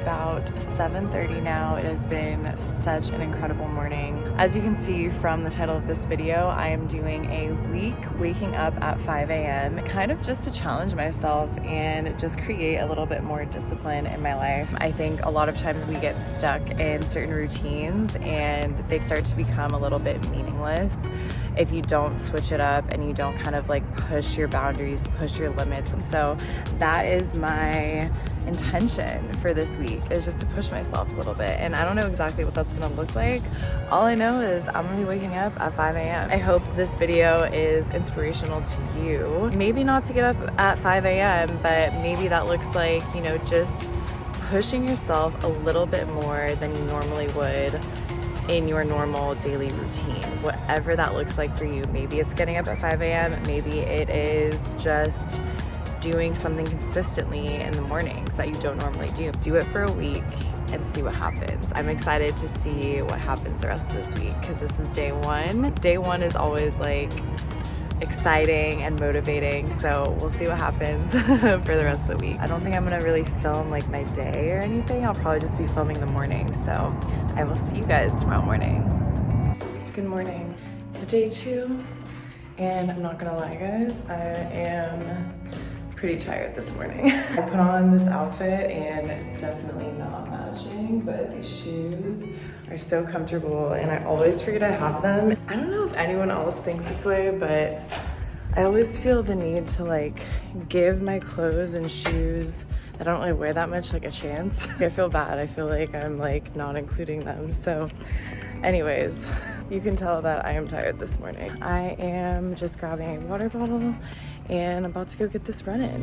About 7:30 now. It has been such an incredible morning. As you can see from the title of this video, I am doing a week waking up at 5 a.m. kind of just to challenge myself and just create a little bit more discipline in my life. I think a lot of times we get stuck in certain routines and they start to become a little bit meaningless if you don't switch it up and you don't kind of like push your boundaries, push your limits. And so that is my intention for this week, is just to push myself a little bit. And I don't know exactly what that's gonna look like. All I know is I'm gonna be waking up at 5 a.m. I hope this video is inspirational to you. Maybe not to get up at 5 a.m., but maybe that looks like, you know, just pushing yourself a little bit more than you normally would in your normal daily routine, whatever that looks like for you. Maybe it's getting up at 5 a.m., maybe it is just doing something consistently in the mornings that you don't normally do. Do it for a week and see what happens. I'm excited to see what happens the rest of this week because this is day one. Day one is always like exciting and motivating, so we'll see what happens for the rest of the week. I don't think I'm gonna really film like my day or anything. I'll probably just be filming the morning, so I will see you guys tomorrow morning. Good morning. It's day 2 and I'm not gonna lie guys, I am pretty tired this morning. I put on this outfit and it's definitely not matching, but these shoes are so comfortable and I always forget I have them. I don't know if anyone else thinks this way, but I always feel the need to like give my clothes and shoes that I don't really wear that much like a chance. I feel bad. I feel like I'm like not including them. So anyways, you can tell that I am tired this morning. I am just grabbing a water bottle and I'm about to go get this run in.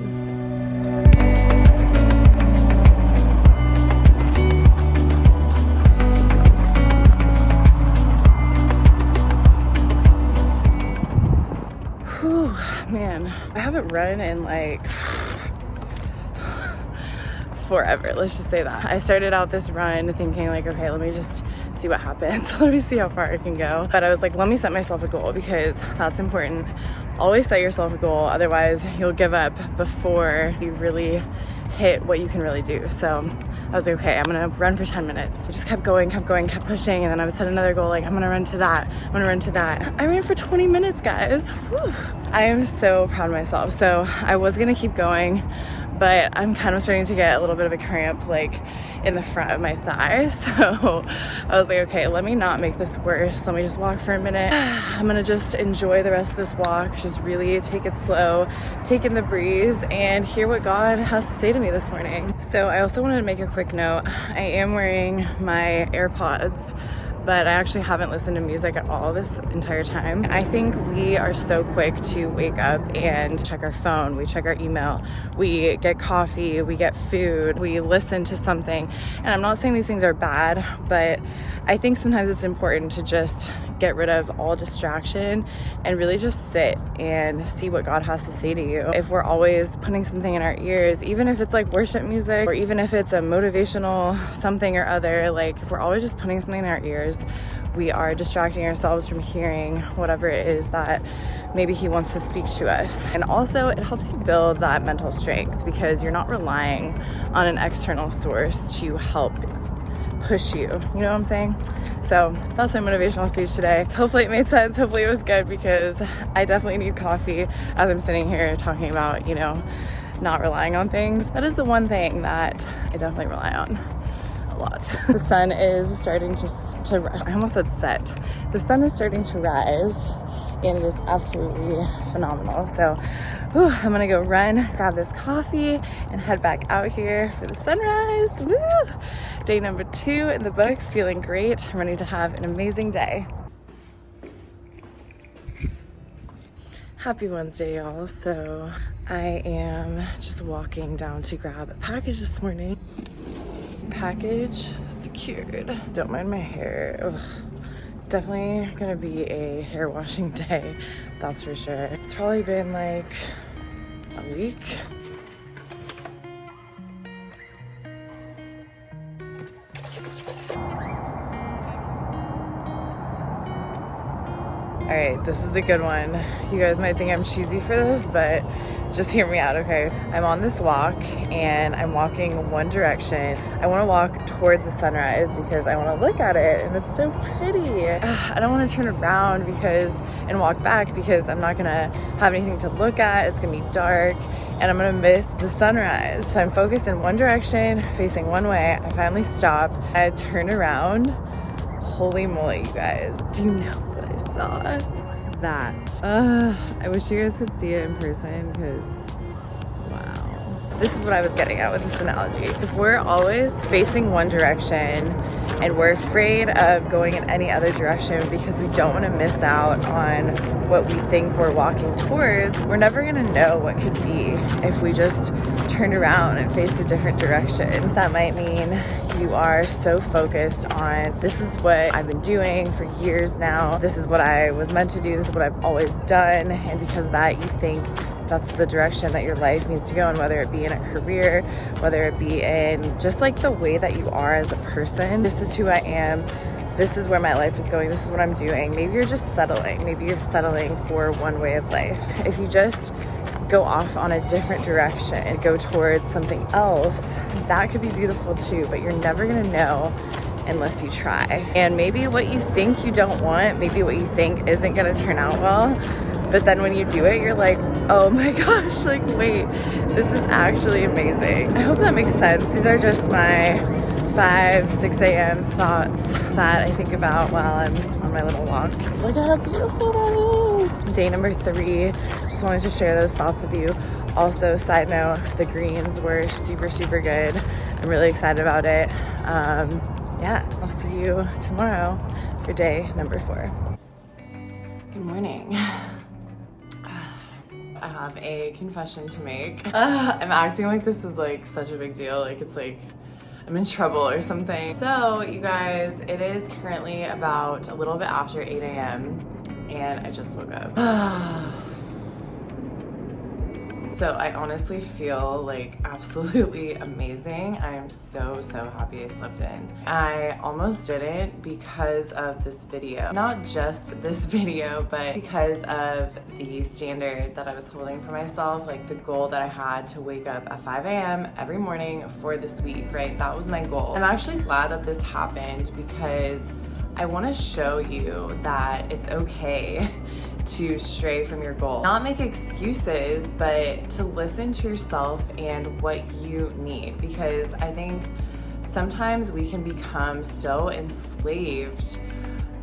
Whew, man, I haven't run in like forever, let's just say that. I started out this run thinking like, okay, let me just see what happens. Let me see how far I can go. But I was like, let me set myself a goal because that's important. Always set yourself a goal, otherwise you'll give up before you really hit what you can really do. So I was like, okay, I'm gonna run for 10 minutes. I just kept going, kept pushing, and then I would set another goal, like I'm gonna run to that, I'm gonna run to that. I ran for 20 minutes, guys. Whew. I am so proud of myself. So I was gonna keep going, but I'm kind of starting to get a little bit of a cramp like in the front of my thigh. So I was like, okay, let me not make this worse. Let me just walk for a minute. I'm gonna just enjoy the rest of this walk, just really take it slow, take in the breeze and hear what God has to say to me this morning. So I also wanted to make a quick note. I am wearing my AirPods, but I actually haven't listened to music at all this entire time. I think we are so quick to wake up and check our phone, we check our email, we get coffee, we get food, we listen to something. And I'm not saying these things are bad, but I think sometimes it's important to just get rid of all distraction and really just sit and see what God has to say to you. If we're always putting something in our ears, even if it's like worship music or even if it's a motivational something or other, like if we're always just putting something in our ears, we are distracting ourselves from hearing whatever it is that maybe He wants to speak to us. And also it helps you build that mental strength because you're not relying on an external source to help push you, you know what I'm saying? So that's my motivational speech today. Hopefully it made sense. Hopefully it was good because I definitely need coffee as I'm sitting here talking about, you know, not relying on things. That is the one thing that I definitely rely on a lot. The sun is starting to I almost said set. The sun is starting to rise and it is absolutely phenomenal. So I'm gonna go run, grab this coffee, and head back out here for the sunrise. Woo! Day number 2 in the books, feeling great. I'm ready to have an amazing day. Happy Wednesday, y'all. So I am just walking down to grab a package this morning. Package secured. Don't mind my hair. Ugh. Definitely gonna be a hair washing day, that's for sure. It's probably been like a week. All right, this is a good one. You guys might think I'm cheesy for this, but just hear me out, okay? I'm on this walk and I'm walking one direction. I wanna walk towards the sunrise because I wanna look at it and it's so pretty. I don't wanna turn around and walk back because I'm not gonna have anything to look at. It's gonna be dark and I'm gonna miss the sunrise. So I'm focused in one direction, facing one way. I finally stop. I turn around. Holy moly, you guys. Do you know what I saw? That. I wish you guys could see it in person because, wow. This is what I was getting at with this analogy. If we're always facing one direction and we're afraid of going in any other direction because we don't want to miss out on what we think we're walking towards, we're never going to know what could be if we just turned around and faced a different direction. That might mean you are so focused on, this is what I've been doing for years now, this is what I was meant to do, this is what I've always done, and because of that you think that's the direction that your life needs to go in, whether it be in a career, whether it be in just like the way that you are as a person. This is who I am, this is where my life is going, this is what I'm doing. Maybe you're just settling, maybe you're settling for one way of life. If you just go off on a different direction and go towards something else, that could be beautiful too, but you're never gonna know unless you try. And maybe what you think you don't want, maybe what you think isn't gonna turn out well, but then when you do it, you're like, oh my gosh, like wait, this is actually amazing. I hope that makes sense. These are just my 5-6 a.m. thoughts that I think about while I'm on my little walk. Look at how beautiful that is. Day number 3, just wanted to share those thoughts with you. Also, side note, the greens were super, super good. I'm really excited about it. Yeah, I'll see you tomorrow for day number 4. Good morning. I have a confession to make. I'm acting like this is like such a big deal. Like it's like I'm in trouble or something. So you guys, it is currently about a little bit after 8 a.m. and I just woke up. So I honestly feel like absolutely amazing. I am so happy I slept in. I almost didn't because of this video. Not just this video, but because of the standard that I was holding for myself, like the goal that I had to wake up at 5 a.m. every morning for this week, right? That was my goal. I'm actually glad that this happened because I want to show you that it's okay to stray from your goal. Not make excuses, but to listen to yourself and what you need. Because I think sometimes we can become so enslaved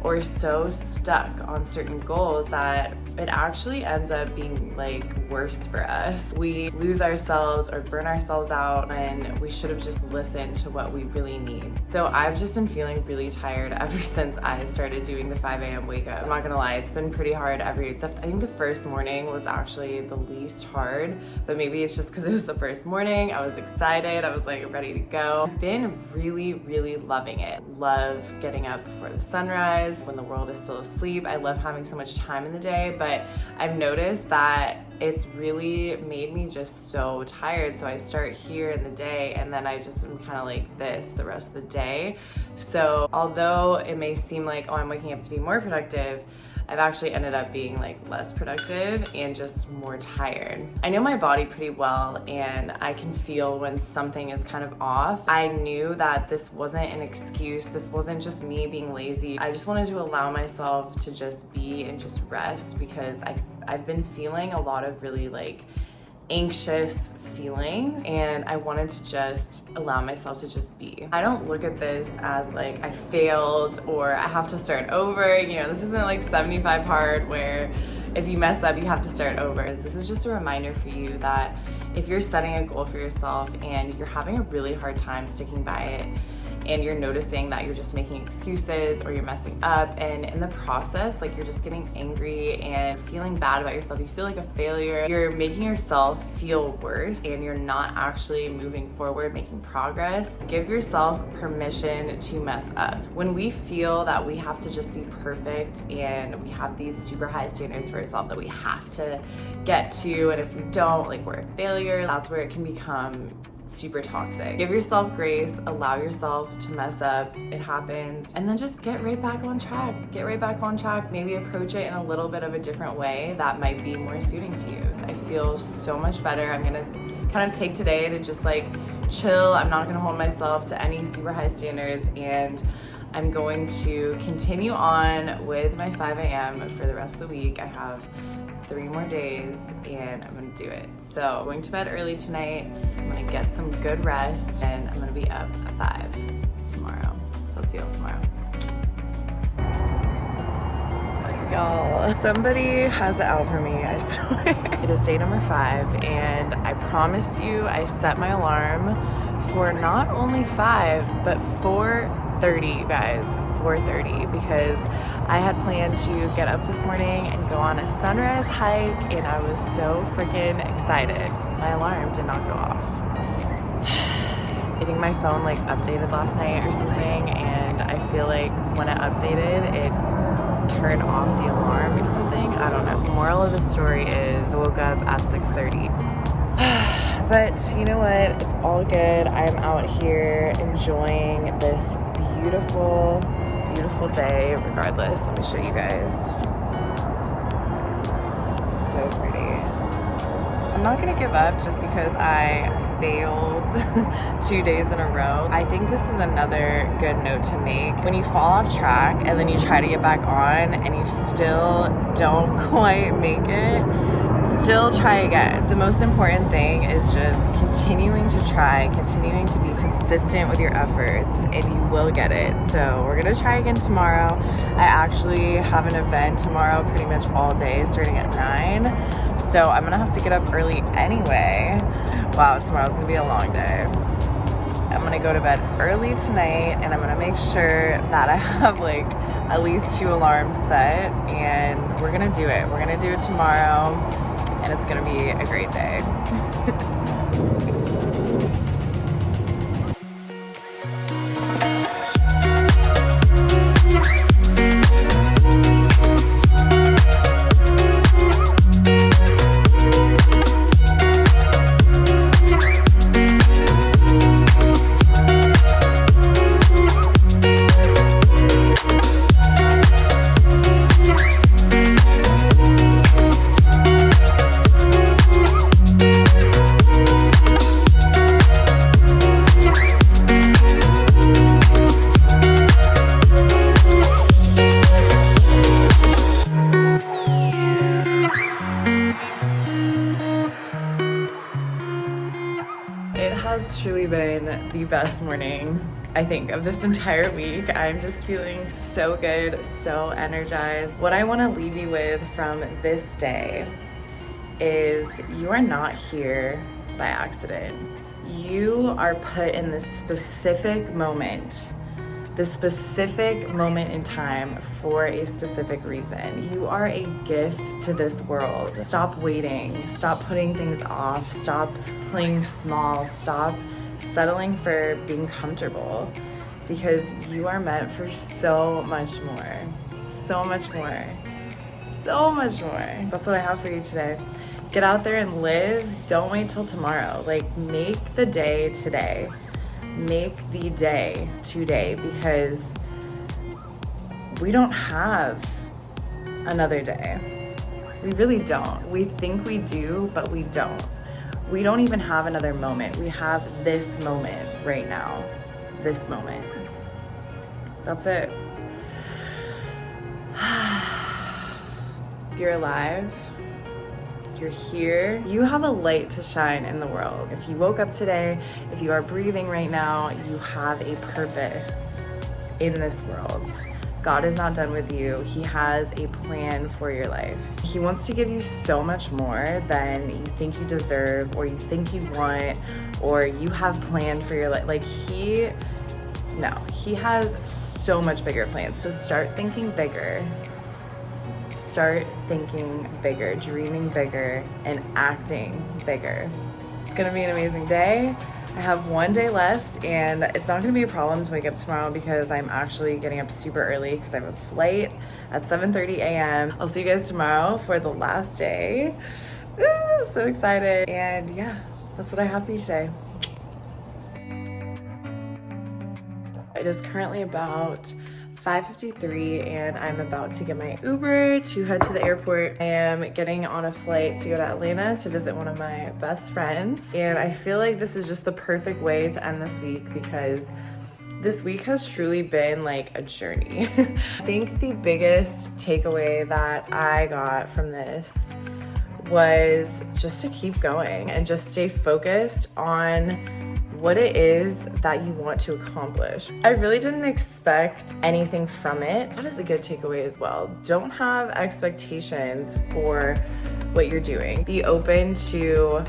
or so stuck on certain goals that it actually ends up being like worse for us. We lose ourselves or burn ourselves out when we should have just listened to what we really need. So I've just been feeling really tired ever since I started doing the 5 a.m. wake up. I'm not gonna lie, it's been pretty hard I think the first morning was actually the least hard, but maybe it's just because it was the first morning. I was excited, I was like ready to go. I've been really loving it. Love getting up before the sunrise, when the world is still asleep. I love having so much time in the day, but I've noticed that it's really made me just so tired. So I start here in the day and then I just am kind of like this the rest of the day. So although it may seem like, oh, I'm waking up to be more productive, I've actually ended up being like less productive and just more tired. I know my body pretty well and I can feel when something is kind of off. I knew that this wasn't an excuse. This wasn't just me being lazy. I just wanted to allow myself to just be and just rest because I've been feeling a lot of really like anxious feelings, and I wanted to just allow myself to just be. I don't look at this as like I failed or I have to start over. You know, this isn't like 75 hard where if you mess up, you have to start over. This is just a reminder for you that if you're setting a goal for yourself and you're having a really hard time sticking by it, and you're noticing that you're just making excuses or you're messing up, and in the process, like, you're just getting angry and feeling bad about yourself, you feel like a failure, you're making yourself feel worse, and you're not actually moving forward, making progress, give yourself permission to mess up. When we feel that we have to just be perfect and we have these super high standards for ourselves that we have to get to, and if we don't, like, we're a failure, that's where it can become super toxic. Give yourself grace, allow yourself to mess up, it happens, and then just get right back on track. Get right back on track, maybe approach it in a little bit of a different way that might be more suiting to you. I feel so much better. I'm gonna kind of take today to just like chill. I'm not gonna hold myself to any super high standards, and I'm going to continue on with my 5 a.m. for the rest of the week. I have 3 more days and I'm gonna do it. So I'm going to bed early tonight. I'm gonna get some good rest, and I'm gonna be up at 5 tomorrow. So I'll see y'all tomorrow. Y'all, somebody has it out for me, I swear. It is day number 5, and I promised you I set my alarm for not only 5, but 4:30, guys. 4:30, because I had planned to get up this morning and go on a sunrise hike, and I was so freaking excited. My alarm did not go off. I think my phone like updated last night or something, and I feel like when it updated, it turned off the alarm or something. I don't know. The moral of the story is I woke up at 6:30. But you know what? It's all good. I'm out here enjoying this beautiful day regardless. Let me show you guys. So pretty. I'm not gonna give up just because I failed 2 days in a row. I think this is another good note to make. When you fall off track and then you try to get back on and you still don't quite make it, still try again. The most important thing is just continuing to try, continuing to be consistent with your efforts, and you will get it. So we're gonna try again tomorrow. I actually have an event tomorrow pretty much all day starting at 9. So I'm gonna have to get up early anyway. Wow, tomorrow's gonna be a long day. I'm gonna go to bed early tonight, and I'm gonna make sure that I have like at least 2 alarms set, and we're gonna do it. We're gonna do it tomorrow, and it's gonna be a great day. Truly been the best morning, I think, of this entire week. I'm just feeling so good, so energized. What I want to leave you with from this day is you are not here by accident. You are put in this specific moment in time for a specific reason. You are a gift to this world. Stop waiting. Stop putting things off. Stop playing small. Stop settling for being comfortable, because you are meant for so much more. So much more. So much more. That's what I have for you today. Get out there and live. Don't wait till tomorrow. Like, make the day today. Make the day today, because we don't have another day. We really don't. We think we do, but we don't. We don't even have another moment. We have this moment right now. This moment. That's it. You're alive. You're here. You have a light to shine in the world. If you woke up today, if you are breathing right now, you have a purpose in this world. God is not done with you. He has a plan for your life. He wants to give you so much more than you think you deserve, or you think you want, or you have planned for your life. Like he has so much bigger plans. So start thinking bigger. Start thinking bigger, dreaming bigger, and acting bigger. It's gonna be an amazing day. I have one day left, and it's not gonna be a problem to wake up tomorrow because I'm actually getting up super early because I have a flight at 7:30 a.m. I'll see you guys tomorrow for the last day. I'm so excited. And yeah, that's what I have for you today. It is currently about 5:53 and I'm about to get my Uber to head to the airport. I am getting on a flight to go to Atlanta to visit one of my best friends. And I feel like this is just the perfect way to end this week because this week has truly been like a journey. I think the biggest takeaway that I got from this was just to keep going and just stay focused on what it is that you want to accomplish. I really didn't expect anything from it. That is a good takeaway as well. Don't have expectations for what you're doing. Be open to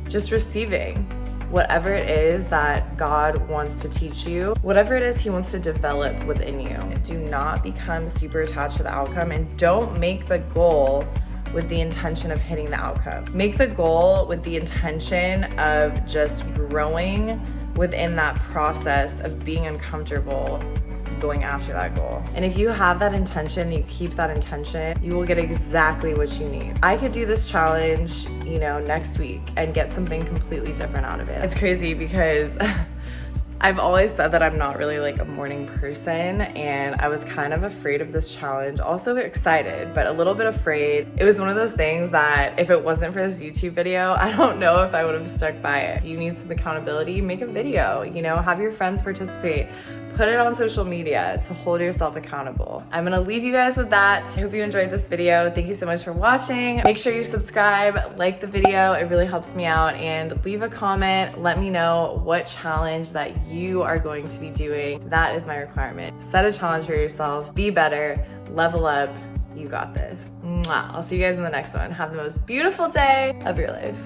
just receiving whatever it is that God wants to teach you, whatever it is He wants to develop within you. Do not become super attached to the outcome, and don't make the goal with the intention of hitting the outcome. Make the goal with the intention of just growing within that process of being uncomfortable going after that goal. And if you have that intention, you keep that intention, you will get exactly what you need. I could do this challenge, next week and get something completely different out of it. It's crazy because I've always said that I'm not really like a morning person, and I was kind of afraid of this challenge. Also excited, but a little bit afraid. It was one of those things that if it wasn't for this YouTube video, I don't know if I would have stuck by it. If you need some accountability, make a video, have your friends participate. Put it on social media to hold yourself accountable. I'm gonna leave you guys with that. I hope you enjoyed this video. Thank you so much for watching. Make sure you subscribe, like the video. It really helps me out, and leave a comment. Let me know what challenge that you are going to be doing. That is my requirement. Set a challenge for yourself. Be better. Level up. You got this. Mwah. I'll see you guys in the next one. Have the most beautiful day of your life.